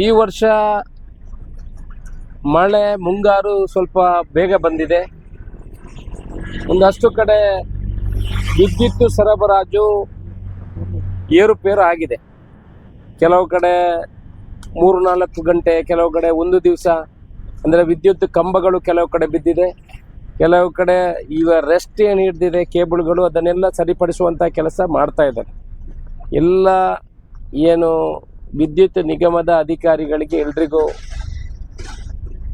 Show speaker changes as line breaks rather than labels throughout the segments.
ಈ ವರ್ಷ ಮಳೆ ಮುಂಗಾರು ಸ್ವಲ್ಪ ಬೇಗ ಬಂದಿದೆ. ಒಂದಷ್ಟು ಕಡೆ ವಿದ್ಯುತ್ ಸರಬರಾಜು ಏರುಪೇರು ಆಗಿದೆ. ಕೆಲವು ಕಡೆ 3-4 ಗಂಟೆ, ಕೆಲವು ಕಡೆ ಒಂದು ದಿವಸ, ಅಂದರೆ ವಿದ್ಯುತ್ ಕಂಬಗಳು ಕೆಲವು ಕಡೆ ಬಿದ್ದಿದೆ. ಕೆಲವು ಕಡೆ ಈಗ ರೆಸ್ಟ್ ಏನು ಹಿಡಿದಿದೆ ಕೇಬಲ್ಗಳು, ಅದನ್ನೆಲ್ಲ ಸರಿಪಡಿಸುವಂಥ ಕೆಲಸ ಮಾಡ್ತಾ ಇದ್ದಾರೆ. ಎಲ್ಲ ಏನು ವಿದ್ಯುತ್ ನಿಗಮದ ಅಧಿಕಾರಿಗಳಿಗೆ ಎಲ್ರಿಗೂ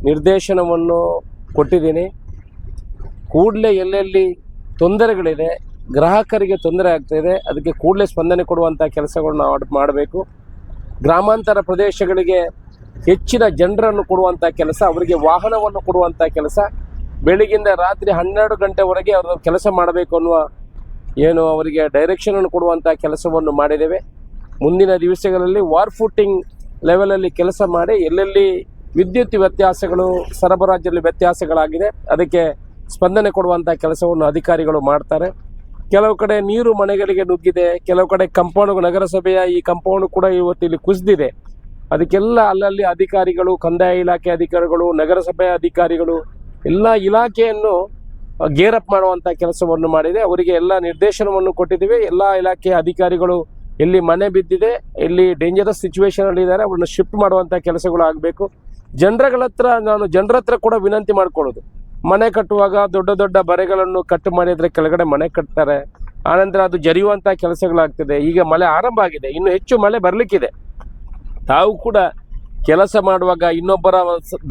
ನಿರ್ದೇಶನವನ್ನು ಕೊಟ್ಟಿದ್ದೀನಿ. ಕೂಡಲೇ ಎಲ್ಲೆಲ್ಲಿ ತೊಂದರೆಗಳಿದೆ, ಗ್ರಾಹಕರಿಗೆ ತೊಂದರೆ ಆಗ್ತಾಯಿದೆ, ಅದಕ್ಕೆ ಕೂಡಲೇ ಸ್ಪಂದನೆ ಕೊಡುವಂಥ ಕೆಲಸಗಳನ್ನ ಮಾಡಬೇಕು. ಗ್ರಾಮಾಂತರ ಪ್ರದೇಶಗಳಿಗೆ ಹೆಚ್ಚಿನ ಜನರನ್ನು ಕೊಡುವಂಥ ಕೆಲಸ, ಅವರಿಗೆ ವಾಹನವನ್ನು ಕೊಡುವಂಥ ಕೆಲಸ, ಬೆಳಗಿಂದ ರಾತ್ರಿ 12 ಗಂಟೆವರೆಗೆ ಅವರು ಕೆಲಸ ಮಾಡಬೇಕು ಅನ್ನುವ ಏನು ಅವರಿಗೆ ಡೈರೆಕ್ಷನನ್ನು ಕೊಡುವಂಥ ಕೆಲಸವನ್ನು ಮಾಡಿದ್ದೇವೆ. ಮುಂದಿನ ದಿವಸಗಳಲ್ಲಿ ವಾರ್ ಫೂಟಿಂಗ್ ಲೆವೆಲಲ್ಲಿ ಕೆಲಸ ಮಾಡಿ ಎಲ್ಲೆಲ್ಲಿ ವಿದ್ಯುತ್ ವ್ಯತ್ಯಾಸಗಳು, ಸರಬರಾಜಲ್ಲಿ ವ್ಯತ್ಯಾಸಗಳಾಗಿದೆ ಅದಕ್ಕೆ ಸ್ಪಂದನೆ ಕೊಡುವಂಥ ಕೆಲಸವನ್ನು ಅಧಿಕಾರಿಗಳು ಮಾಡ್ತಾರೆ. ಕೆಲವು ಕಡೆ ನೀರು ಮನೆಗಳಿಗೆ ನುಗ್ಗಿದೆ, ಕೆಲವು ಕಡೆ ಕಂಪೌಂಡ್, ನಗರಸಭೆಯ ಈ ಕಂಪೌಂಡ್ ಕೂಡ ಇವತ್ತು ಇಲ್ಲಿ ಕುಸಿದಿದೆ. ಅದಕ್ಕೆಲ್ಲ ಅಲ್ಲಲ್ಲಿ ಅಧಿಕಾರಿಗಳು, ಕಂದಾಯ ಇಲಾಖೆ ಅಧಿಕಾರಿಗಳು, ನಗರಸಭೆಯ ಅಧಿಕಾರಿಗಳು ಎಲ್ಲ ಇಲಾಖೆಯನ್ನು ಗೇರಪ್ ಮಾಡುವಂಥ ಕೆಲಸವನ್ನು ಮಾಡಿದೆ. ಅವರಿಗೆ ಎಲ್ಲ ನಿರ್ದೇಶನವನ್ನು ಕೊಟ್ಟಿದ್ದೀವಿ. ಎಲ್ಲ ಇಲಾಖೆಯ ಅಧಿಕಾರಿಗಳು ಎಲ್ಲಿ ಮನೆ ಬಿದ್ದಿದೆ, ಎಲ್ಲಿ ಡೇಂಜರಸ್ ಸಿಚುವೇಶನಲ್ಲಿ ಇದ್ದಾರೆ, ಅವ್ರನ್ನ ಶಿಫ್ಟ್ ಮಾಡುವಂಥ ಕೆಲಸಗಳು ಆಗಬೇಕು. ನಾನು ಜನರ ಹತ್ರ ಕೂಡ ವಿನಂತಿ ಮಾಡ್ಕೊಳ್ಳೋದು, ಮನೆ ಕಟ್ಟುವಾಗ ದೊಡ್ಡ ದೊಡ್ಡ ಬರೆಗಳನ್ನು ಕಟ್ಟು ಮಾಡಿದರೆ ಕೆಳಗಡೆ ಮನೆ ಕಟ್ತಾರೆ, ಆನಂತರ ಅದು ಜರಿಯುವಂಥ ಕೆಲಸಗಳಾಗ್ತದೆ. ಈಗ ಮಳೆ ಆರಂಭ ಆಗಿದೆ, ಇನ್ನು ಹೆಚ್ಚು ಮಳೆ ಬರಲಿಕ್ಕಿದೆ. ತಾವು ಕೂಡ ಕೆಲಸ ಮಾಡುವಾಗ ಇನ್ನೊಬ್ಬರ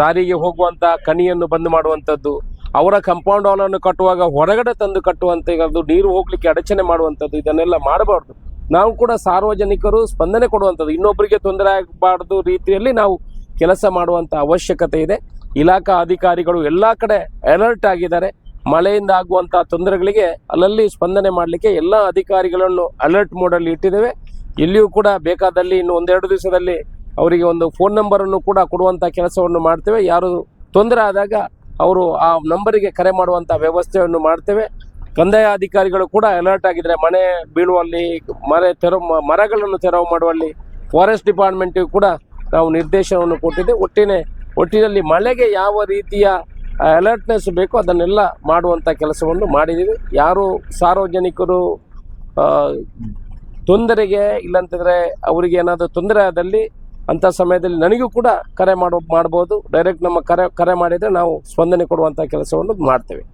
ದಾರಿಗೆ ಹೋಗುವಂಥ ಕಣಿಯನ್ನು ಬಂದ್ ಮಾಡುವಂಥದ್ದು, ಅವರ ಕಂಪೌಂಡ್ ವಾಲನ್ನು ಕಟ್ಟುವಾಗ ಹೊರಗಡೆ ತಂದು ಕಟ್ಟುವಂಥದ್ದು, ನೀರು ಹೋಗ್ಲಿಕ್ಕೆ ಅಡಚಣೆ ಮಾಡುವಂಥದ್ದು, ಇದನ್ನೆಲ್ಲ ಮಾಡಬಾರ್ದು. ನಾವು ಕೂಡ ಸಾರ್ವಜನಿಕರು ಸ್ಪಂದನೆ ಕೊಡುವಂಥದ್ದು, ಇನ್ನೊಬ್ಬರಿಗೆ ತೊಂದರೆ ಆಗಬಾರ್ದು ರೀತಿಯಲ್ಲಿ ನಾವು ಕೆಲಸ ಮಾಡುವಂಥ ಅವಶ್ಯಕತೆ ಇದೆ. ಇಲಾಖಾ ಅಧಿಕಾರಿಗಳು ಎಲ್ಲ ಕಡೆ ಅಲರ್ಟ್ ಆಗಿದ್ದಾರೆ. ಮಳೆಯಿಂದ ಆಗುವಂಥ ತೊಂದರೆಗಳಿಗೆ ಅಲ್ಲಲ್ಲಿ ಸ್ಪಂದನೆ ಮಾಡಲಿಕ್ಕೆ ಎಲ್ಲ ಅಧಿಕಾರಿಗಳನ್ನು ಅಲರ್ಟ್ ಮೋಡಲ್ಲಿ ಇಟ್ಟಿದ್ದೇವೆ. ಎಲ್ಲಿಯೂ ಕೂಡ ಬೇಕಾದಲ್ಲಿ ಇನ್ನು 1-2 ದಿವಸದಲ್ಲಿ ಅವರಿಗೆ ಒಂದು ಫೋನ್ ನಂಬರನ್ನು ಕೂಡ ಕೊಡುವಂಥ ಕೆಲಸವನ್ನು ಮಾಡ್ತೇವೆ. ಯಾರು ತೊಂದರೆ ಆದಾಗ ಅವರು ಆ ನಂಬರಿಗೆ ಕರೆ ಮಾಡುವಂಥ ವ್ಯವಸ್ಥೆಯನ್ನು ಮಾಡ್ತೇವೆ. ಕಂದಾಯ ಅಧಿಕಾರಿಗಳು ಕೂಡ ಅಲರ್ಟ್ ಆಗಿದ್ದಾರೆ. ಮನೆ ಬೀಳುವಲ್ಲಿ, ಮರಗಳನ್ನು ತೆರವು ಮಾಡುವಲ್ಲಿ ಫಾರೆಸ್ಟ್ ಡಿಪಾರ್ಟ್ಮೆಂಟಿಗೂ ಕೂಡ ನಾವು ನಿರ್ದೇಶನವನ್ನು ಕೊಟ್ಟಿದ್ದೆ. ಒಟ್ಟಿನಲ್ಲಿ ಮಳೆಗೆ ಯಾವ ರೀತಿಯ ಅಲರ್ಟ್ನೆಸ್ ಬೇಕೋ ಅದನ್ನೆಲ್ಲ ಮಾಡುವಂಥ ಕೆಲಸವನ್ನು ಮಾಡಿದ್ದೀವಿ. ಯಾರು ಸಾರ್ವಜನಿಕರು ತೊಂದರೆಗೆ ಇಲ್ಲಂತಂದರೆ ಅವರಿಗೆ ಏನಾದರೂ ತೊಂದರೆ ಆದಲ್ಲಿ ಅಂಥ ಸಮಯದಲ್ಲಿ ನನಗೂ ಕೂಡ ಕರೆ ಮಾಡ್ಬೋದು. ಡೈರೆಕ್ಟ್ ನಮ್ಮ ಕರೆ ಮಾಡಿದರೆ ನಾವು ಸ್ಪಂದನೆ ಕೊಡುವಂಥ ಕೆಲಸವನ್ನು ಮಾಡ್ತೇವೆ.